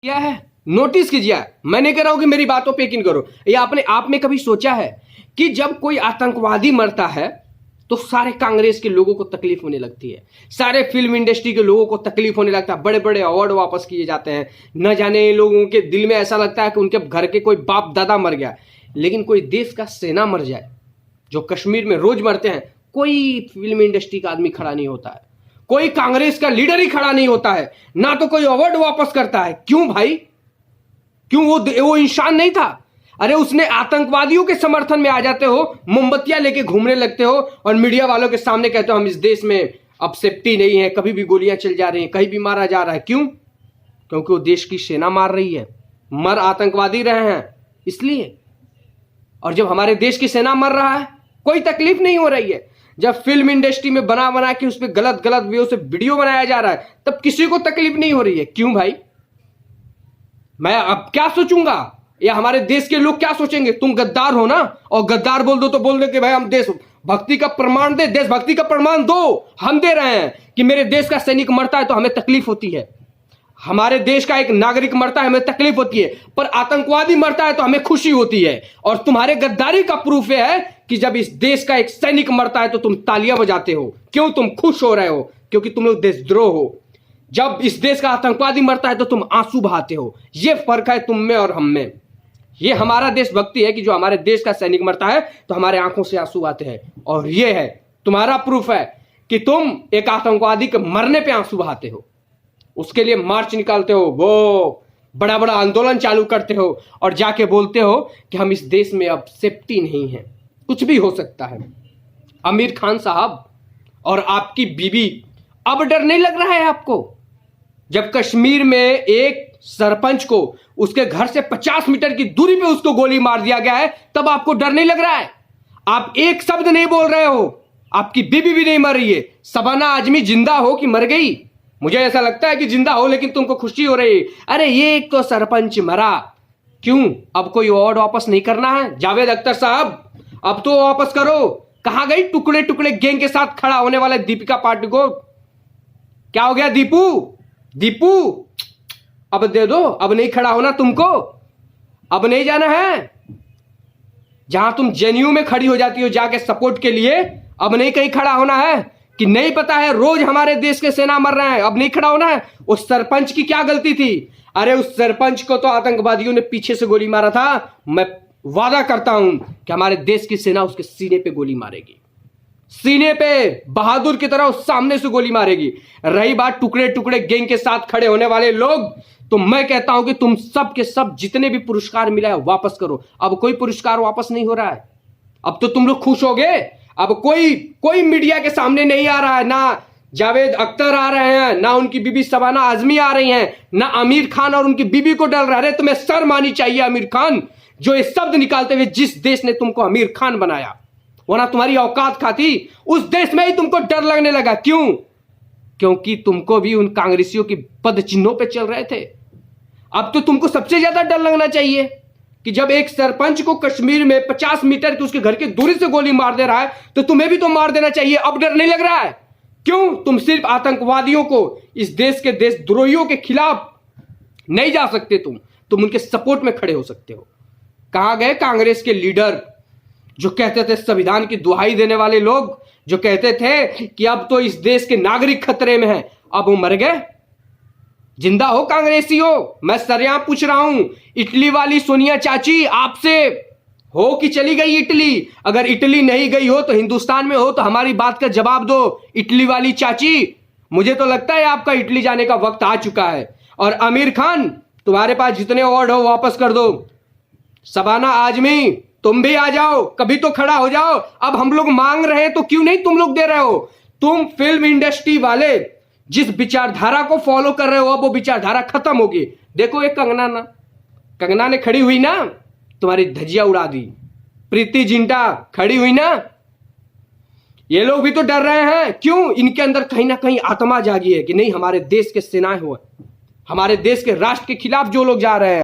किया है, नोटिस कीजिए। मैं नहीं कह रहा हूं कि मेरी बातों पे यकीन करो। या आपने आप में कभी सोचा है कि जब कोई आतंकवादी मरता है तो सारे कांग्रेस के लोगों को तकलीफ होने लगती है, सारे फिल्म इंडस्ट्री के लोगों को तकलीफ होने लगता है, बड़े बड़े अवार्ड वापस किए जाते हैं, न जाने लोगों के दिल में ऐसा लगता है कि उनके घर के कोई बाप दादा मर गया। लेकिन कोई देश का सेना मर जाए, जो कश्मीर में रोज मरते हैं, कोई फिल्म इंडस्ट्री का आदमी खड़ा नहीं होता है, कोई कांग्रेस का लीडर ही खड़ा नहीं होता है, ना तो कोई अवार्ड वापस करता है। क्यों भाई? क्यों? वो इंसान नहीं था? अरे उसने आतंकवादियों के समर्थन में आ जाते हो, मोमबत्तियां लेके घूमने लगते हो और मीडिया वालों के सामने कहते हो हम इस देश में अब सेफ्टी नहीं है, कभी भी गोलियां चल जा रही हैं, कहीं भी मारा जा रहा है। क्यों? क्योंकि वो देश की सेना मार रही है, मर आतंकवादी रहे हैं इसलिए। और जब हमारे देश की सेना मर रहा है कोई तकलीफ नहीं हो रही है। जब फिल्म इंडस्ट्री में बना बना के उस पर गलत गलत व्यू से वीडियो बनाया जा रहा है तब किसी को तकलीफ नहीं हो रही है। क्यों भाई? मैं अब क्या सोचूंगा या हमारे देश के लोग क्या सोचेंगे? तुम गद्दार हो ना, और गद्दार बोल दो तो बोल दो कि भाई हम देश भक्ति का प्रमाण दे, देशभक्ति का प्रमाण दो, हम दे रहे हैं कि मेरे देश का सैनिक मरता है तो हमें तकलीफ होती है, हमारे देश का एक नागरिक मरता है हमें तकलीफ होती है, पर आतंकवादी मरता है तो हमें खुशी होती है। और तुम्हारे गद्दारी का प्रूफ यह है कि जब इस देश का एक सैनिक मरता है तो तुम तालियां बजाते हो। क्यों? तुम खुश हो रहे हो क्योंकि तुम लोग देशद्रोह हो। जब इस देश का आतंकवादी मरता है तो तुम आंसू बहाते हो। यह फर्क है तुम में और हम में। यह हमारा देशभक्ति है कि जो हमारे देश का सैनिक मरता है तो हमारे आंखों से आंसू आते हैं। और यह है तुम्हारा प्रूफ है कि तुम एक आतंकवादी के मरने पे आंसू बहाते हो, उसके लिए मार्च निकालते हो, वो बड़ा बड़ा आंदोलन चालू करते हो और जाके बोलते हो कि हम इस देश में अब सेफ्टी नहीं है, कुछ भी हो सकता है। आमिर खान साहब और आपकी बीवी, अब डर नहीं लग रहा है आपको? जब कश्मीर में एक सरपंच को उसके घर से 50 मीटर की दूरी पे उसको गोली मार दिया गया है, तब आपको डर नहीं लग रहा है? आप एक शब्द नहीं बोल रहे हो, आपकी बीवी भी नहीं मर रही है। शबाना आजमी जिंदा हो कि मर गई? मुझे ऐसा लगता है कि जिंदा हो, लेकिन तुमको खुशी हो रही है। अरे ये एक तो सरपंच मरा, क्यों? अब कोई अवार्ड वापस नहीं करना है? जावेद अख्तर साहब अब तो वापस करो। कहां गई टुकड़े टुकड़े गैंग के साथ खड़ा होने वाले दीपिका पादुकोण? क्या हो गया दीपू? दीपू अब दे दो, अब नहीं खड़ा होना तुमको, अब नहीं जाना है। जहां तुम जेएनयू में खड़ी हो जाती हो जाके सपोर्ट के लिए, अब नहीं कहीं खड़ा होना है कि नहीं पता है रोज हमारे देश के सेना मर रहे हैं, अब नहीं खड़ा होना है। उस सरपंच की क्या गलती थी? अरे उस सरपंच को तो आतंकवादियों ने पीछे से गोली मारा था। मैं वादा करता हूं कि हमारे देश की सेना उसके सीने पे गोली मारेगी, सीने पे बहादुर की तरह उस सामने से गोली मारेगी। रही बात टुकड़े टुकड़े गैंग के साथ खड़े होने वाले लोग, तो मैं कहता हूं कि तुम सब के सब जितने भी पुरस्कार मिला है वापस करो। अब कोई पुरस्कार वापस नहीं हो रहा है। अब तो तुम लोग खुश हो गए। अब कोई मीडिया के सामने नहीं आ रहा है, ना जावेद अख्तर आ रहे हैं, ना उनकी बीबी शबाना आजमी आ रही हैं, ना आमिर खान और उनकी बीबी को डर रहा है। तुम्हें शर्म आनी चाहिए आमिर खान, जो ये शब्द निकालते हुए जिस देश ने तुमको आमिर खान बनाया, वरना तुम्हारी औकात खाती उस देश में ही तुमको डर लगने लगा। क्यों? क्योंकि तुमको भी उन कांग्रेसियों की पद चिन्हों पे चल रहे थे। अब तो तुमको सबसे ज्यादा डर लगना चाहिए कि जब एक सरपंच को कश्मीर में 50 मीटर की उसके घर की दूरी से गोली मार दे रहा है तो तुम्हें भी तो मार देना चाहिए। अब डर नहीं लग रहा है? क्यों? तुम सिर्फ आतंकवादियों को, इस देश के देशद्रोहियों के खिलाफ नहीं जा सकते, तुम उनके सपोर्ट में खड़े हो सकते हो। कहां गए कांग्रेस के लीडर जो कहते थे, संविधान की दुहाई देने वाले लोग जो कहते थे कि अब तो इस देश के नागरिक खतरे में हैं? अब वो मर गए? जिंदा हो कांग्रेसी हो? मैं सरेआम पूछ रहा हूं, इटली वाली सोनिया चाची आपसे हो कि चली गई इटली? अगर इटली नहीं गई हो तो हिंदुस्तान में हो तो हमारी बात का जवाब दो, इटली वाली चाची। मुझे तो लगता है आपका इटली जाने का वक्त आ चुका है। और आमिर खान, तुम्हारे पास जितने अवार्ड हो वापस कर दो। शबाना आजमी तुम भी आ जाओ, कभी तो खड़ा हो जाओ। अब हम लोग मांग रहे हैं तो क्यों नहीं तुम लोग दे रहे हो? तुम फिल्म इंडस्ट्री वाले जिस विचारधारा को फॉलो कर रहे हो, अब वो विचारधारा खत्म होगी। देखो एक कंगना ने खड़ी हुई ना, तुम्हारी धज्जियां उड़ा दी। प्रीति जिंटा खड़ी हुई ना, ये लोग भी तो डर रहे हैं। क्यों? इनके अंदर कहीं ना कहीं आत्मा जागी है कि नहीं, हमारे देश के सेनाएं हो, हमारे देश के राष्ट्र के खिलाफ जो लोग जा रहे हैं